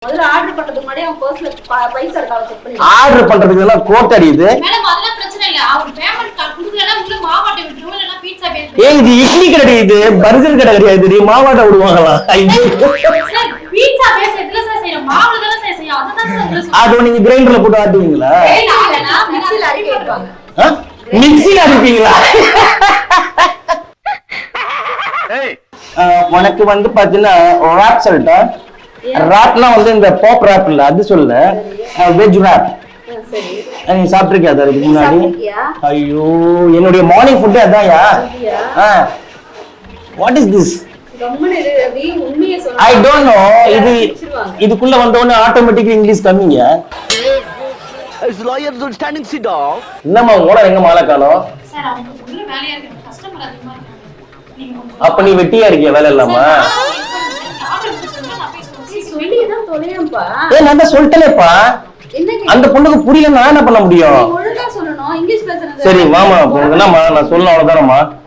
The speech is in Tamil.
முதல்ல ஆர்டர் பண்றதுக்கு முன்னாடி அவன் பர்ஸ்ல பைசா இருக்கா செக் பண்ணி ஆர்டர் பண்றதுக்கு எல்லாம் கோட் அடியுது. மேடம் அதெல்லாம் பிரச்சனை இல்ல. அவர் பேமெண்ட் குடுக்கலனா உள்ள மாவாட்டை விட்டுருவோம் இல்லனா பீட்சா பேஸ். ஏய் இது இட்லி கடை இது பர்கர் கடை கிடையாது. நீ மாவாட்ட விடுவாங்களா? ஐயோ சார் பீட்சா பேஸ் எதுல சார் செய்யற? மாவுல தான சார் செய்ய. அததான் சார் உங்களுக்கு அது நீங்க கிரைண்டர்ல போட்டு ஆட்டுவீங்களா? இல்லனா மிக்ஸில அரைக்க வைப்பாங்க. மிக்ஸில அரைப்பீங்களா? உனக்கு வந்து பாத்தீங்கன்னா ராப் சொல்லிட்டா. ராப்னா வந்து இந்த பாப் ராப் இல்ல அது சொல்ல. Veg wrap. சரி. நீ சாப்பிட்டிருக்கியா அதுக்கு முன்னாடி? ஐயோ என்னுடைய மார்னிங் ஃபுட் அதான்யா. What is this? உண்மையை சொல்ல ஐ டோன்ட் நோ. இதுக்குள்ள வந்தவொடனே ஆட்டோமேட்டிக்கலி இங்கிலீஷ் கம்மிங்க. என்னம்மா உங்களோட எங்க மாலை காணோம்? சார் அவங்க உள்ள வேலையா இருக்கு. கஸ்டமர் அதிகமா இருக்காங்க. நீங்க அப்ப நீ வெட்டியா இருக்கிய வேலை இல்லாம? சொல்லிதான் தொலையம்பா. நான் தான் சொல்லிட்டேனேப்பா. அந்த பொண்ணுக்கு புரியல நான் என்ன பண்ண முடியும்? ஒழுங்கா சொல்லணும். இங்கிலீஷ் பேசுறது. சரி மாமா என்னம்மா நான் சொல்ல அவ்வளவுதானம்மா.